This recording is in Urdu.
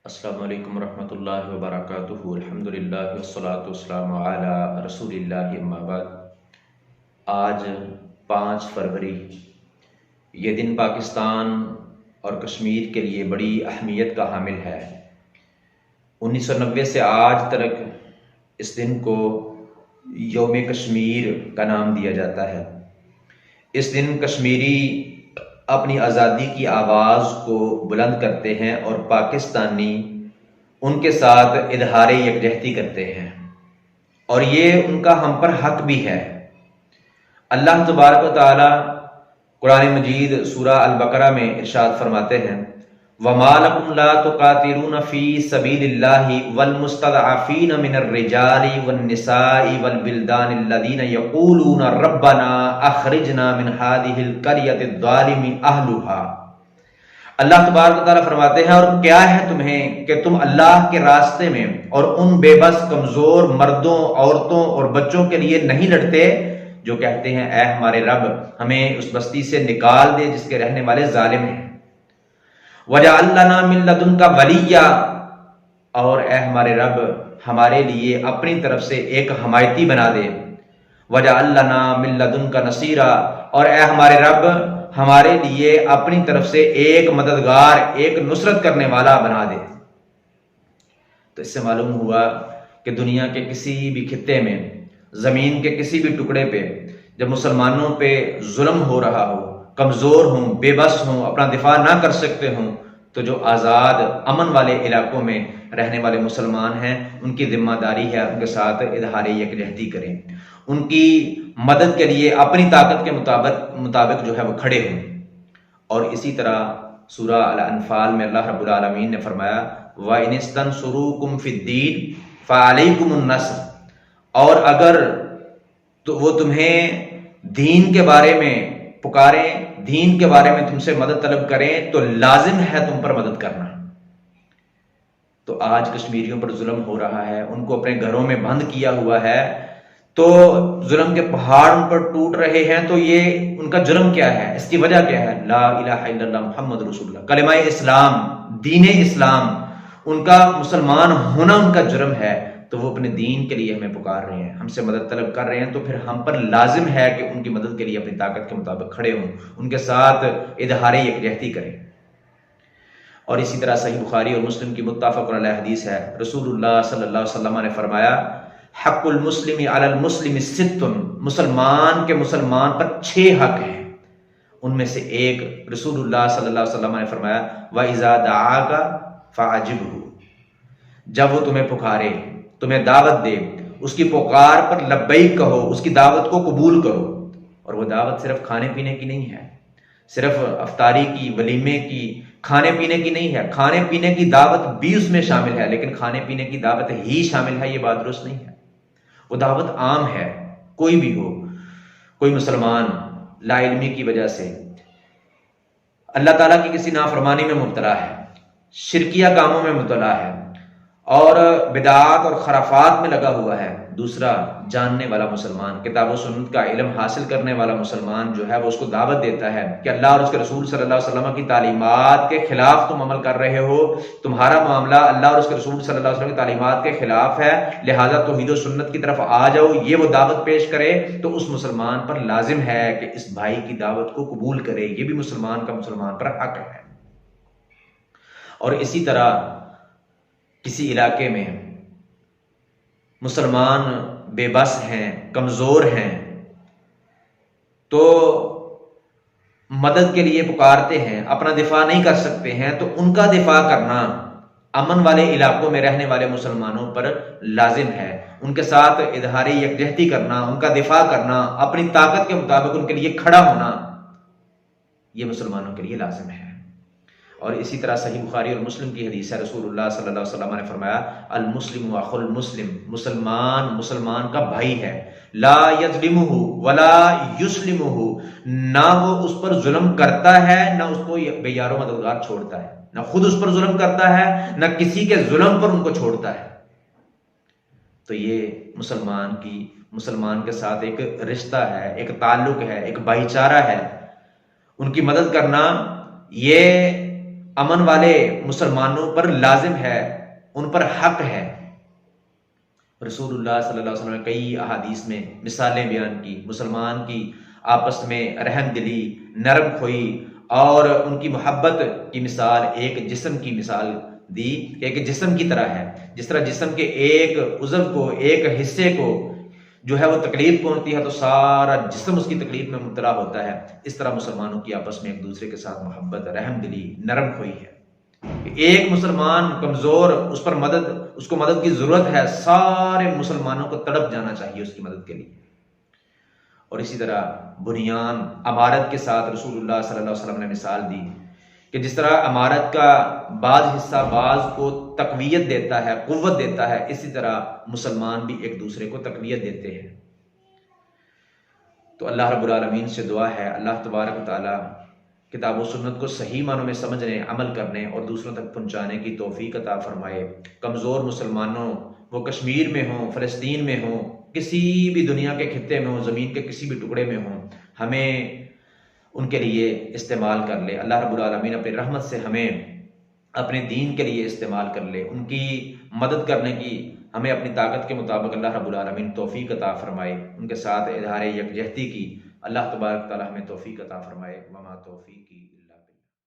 السلام علیکم ورحمۃ اللہ وبرکاتہ۔ الحمدللہ والصلاۃ والسلام علی رسول اللہ، اما بعد۔ آج 5 فروری، یہ دن پاکستان اور کشمیر کے لیے بڑی اہمیت کا حامل ہے۔ 1990 سے آج تک اس دن کو یوم کشمیر کا نام دیا جاتا ہے۔ اس دن کشمیری اپنی آزادی کی آواز کو بلند کرتے ہیں اور پاکستانی ان کے ساتھ اظہار یکجہتی کرتے ہیں، اور یہ ان کا ہم پر حق بھی ہے۔ اللہ تبارک و تعالی قرآن مجید سورہ البقرہ میں ارشاد فرماتے ہیں، وَمَا لَكُمْ لَا تُقَاتِلُونَ فِي سَبِيلِ اللَّهِ وَالْمُسْتَضْعَفِينَ مِنَ الرِّجَالِ وَالنِّسَاءِ وَالْوِلْدَانِ الَّذِينَ يَقُولُونَ رَبَّنَا أَخْرِجْنَا مِنْ هَذِهِ الْقَرْيَةِ الظَّالِمِ أَهْلُهَا۔ اللہ تبارک و تعالیٰ فرماتے ہیں، اور کیا ہے تمہیں کہ تم اللہ کے راستے میں اور ان بے بس کمزور مردوں، عورتوں اور بچوں کے لیے نہیں لڑتے جو کہتے ہیں، اے ہمارے رب ہمیں اس بستی سے نکال دے جس کے رہنے والے ظالم ہیں۔ وَجَعَلْ لَنَا مِن لَّدُنْكَ وَلِيًّا، اور اے ہمارے رب ہمارے لیے اپنی طرف سے ایک حمایتی بنا دے۔ وَجَعَلْ لَنَا مِن لَّدُنْكَ نَصِيرًا، اور اے ہمارے رب ہمارے لیے اپنی طرف سے ایک مددگار، ایک نصرت کرنے والا بنا دے۔ تو اس سے معلوم ہوا کہ دنیا کے کسی بھی خطے میں، زمین کے کسی بھی ٹکڑے پہ جب مسلمانوں پہ ظلم ہو رہا ہو، کمزور ہوں، بے بس ہوں، اپنا دفاع نہ کر سکتے ہوں، تو جو آزاد امن والے علاقوں میں رہنے والے مسلمان ہیں ان کی ذمہ داری ہے ان کے ساتھ اظہار یکجہتی کریں، ان کی مدد کے لیے اپنی طاقت کے مطابق جو ہے وہ کھڑے ہوں۔ اور اسی طرح سورہ الانفال میں اللہ رب العالمین نے فرمایا، وَإِنِ اسْتَنْصُرُوكُمْ فِي الدِّينِ فَعَلَيْكُمُ النَّصْرُ، اور اگر تو وہ تمہیں دین کے بارے میں پکاریں، دین کے بارے میں تم سے مدد طلب کریں تو لازم ہے تم پر مدد کرنا۔ تو آج کشمیریوں پر ظلم ہو رہا ہے، ان کو اپنے گھروں میں بند کیا ہوا ہے، تو ظلم کے پہاڑ ان پر ٹوٹ رہے ہیں، تو یہ ان کا جرم کیا ہے؟ اس کی وجہ کیا ہے؟ لا الہ الا اللہ محمد رسول اللہ، کلمہ اسلام، دین اسلام، ان کا مسلمان ہونا ان کا جرم ہے، تو وہ اپنے دین کے لیے ہمیں پکار رہے ہیں، ہم سے مدد طلب کر رہے ہیں، تو پھر ہم پر لازم ہے کہ ان کی مدد کے لیے اپنی طاقت کے مطابق کھڑے ہوں، ان کے ساتھ اظہار یکجہتی کریں۔ اور اسی طرح صحیح بخاری اور مسلم کی متفق علیہ حدیث ہے، رسول اللہ صلی اللہ علیہ وسلم نے فرمایا، حق المسلم علی المسلم ست، مسلمان کے مسلمان پر 6 حق ہیں، ان میں سے ایک رسول اللہ صلی اللہ علیہ وسلم نے فرمایا، وَإِذَا دَعَاكَ فَأَجِبْهُ، جب وہ تمہیں پکارے، تمہیں دعوت دے، اس کی پکار پر لبیک کہو، اس کی دعوت کو قبول کرو۔ اور وہ دعوت صرف کھانے پینے کی نہیں ہے، صرف افطاری کی، ولیمے کی، کھانے پینے کی نہیں ہے، کھانے پینے کی دعوت بھی اس میں شامل ہے، لیکن کھانے پینے کی دعوت ہی شامل ہے یہ بات درست نہیں ہے۔ وہ دعوت عام ہے، کوئی بھی ہو، کوئی مسلمان لا علمی کی وجہ سے اللہ تعالیٰ کی کسی نافرمانی میں مبتلا ہے، شرکیہ کاموں میں مبتلا ہے، اور بدعات اور خرافات میں لگا ہوا ہے، دوسرا جاننے والا مسلمان، کتاب و سنت کا علم حاصل کرنے والا مسلمان جو ہے وہ اس کو دعوت دیتا ہے کہ اللہ اور اس کے رسول صلی اللہ علیہ وسلم کی تعلیمات کے خلاف تم عمل کر رہے ہو، تمہارا معاملہ اللہ اور اس کے رسول صلی اللہ علیہ وسلم کی تعلیمات کے خلاف ہے، لہٰذا توحید و سنت کی طرف آ جاؤ، یہ وہ دعوت پیش کرے، تو اس مسلمان پر لازم ہے کہ اس بھائی کی دعوت کو قبول کرے، یہ بھی مسلمان کا مسلمان پر حق ہے۔ اور اسی طرح کسی علاقے میں مسلمان بے بس ہیں، کمزور ہیں، تو مدد کے لیے پکارتے ہیں، اپنا دفاع نہیں کر سکتے ہیں، تو ان کا دفاع کرنا امن والے علاقوں میں رہنے والے مسلمانوں پر لازم ہے، ان کے ساتھ اظہار یکجہتی کرنا، ان کا دفاع کرنا، اپنی طاقت کے مطابق ان کے لیے کھڑا ہونا، یہ مسلمانوں کے لیے لازم ہے۔ اور اسی طرح صحیح بخاری اور مسلم کی حدیث ہے، رسول اللہ صلی اللہ علیہ وسلم نے فرمایا، المسلم اخو المسلم، مسلمان مسلمان کا بھائی ہے، لا یظلمہ ولا یسلمہ، نہ وہ اس پر ظلم کرتا ہے، نہ اس کو بے یار و مددگار چھوڑتا ہے، نہ خود اس پر ظلم کرتا ہے، نہ کسی کے ظلم پر ان کو چھوڑتا ہے۔ تو یہ مسلمان کے ساتھ ایک رشتہ ہے، ایک تعلق ہے، ایک بھائی چارہ ہے، ان کی مدد کرنا یہ امن والے مسلمانوں پر لازم ہے، ان پر حق ہے۔ رسول اللہ صلی اللہ علیہ وسلم نے کئی احادیث میں مثالیں بیان کی، مسلمان کی آپس میں رحم دلی، نرم خوئی اور ان کی محبت کی مثال ایک جسم کی مثال دی کہ ایک جسم کی طرح ہے۔ جس طرح جسم کے ایک عضو کو، ایک حصے کو جو ہے وہ تکلیف پہنچتی ہے تو سارا جسم اس کی تکلیف میں مبتلا ہوتا ہے، اس طرح مسلمانوں کی آپس میں ایک دوسرے کے ساتھ محبت، رحم دلی، نرم خوئی ہے۔ ایک مسلمان کمزور، اس کو مدد کی ضرورت ہے، سارے مسلمانوں کو تڑپ جانا چاہیے اس کی مدد کے لیے۔ اور اسی طرح بنیان عمارت کے ساتھ رسول اللہ صلی اللہ علیہ وسلم نے مثال دی کہ جس طرح عمارت کا بعض حصہ بعض کو تقویت دیتا ہے، قوت دیتا ہے، اسی طرح مسلمان بھی ایک دوسرے کو تقویت دیتے ہیں۔ تو اللہ رب العالمین سے دعا ہے اللہ تبارک و تعالی کتاب و سنت کو صحیح معنوں میں سمجھنے، عمل کرنے اور دوسروں تک پہنچانے کی توفیق عطا فرمائے۔ کمزور مسلمانوں، وہ کشمیر میں ہوں، فلسطین میں ہوں، کسی بھی دنیا کے خطے میں ہوں، زمین کے کسی بھی ٹکڑے میں ہوں، ہمیں ان کے لیے استعمال کر لے۔ اللہ رب العالمین اپنی رحمت سے ہمیں اپنے دین کے لیے استعمال کر لے، ان کی مدد کرنے کی ہمیں اپنی طاقت کے مطابق اللہ رب العالمین توفیق عطا فرمائے، ان کے ساتھ اظہار یکجہتی کی اللہ تبارک تعالی ہمیں توفیق عطا فرمائے۔ وما توفیقی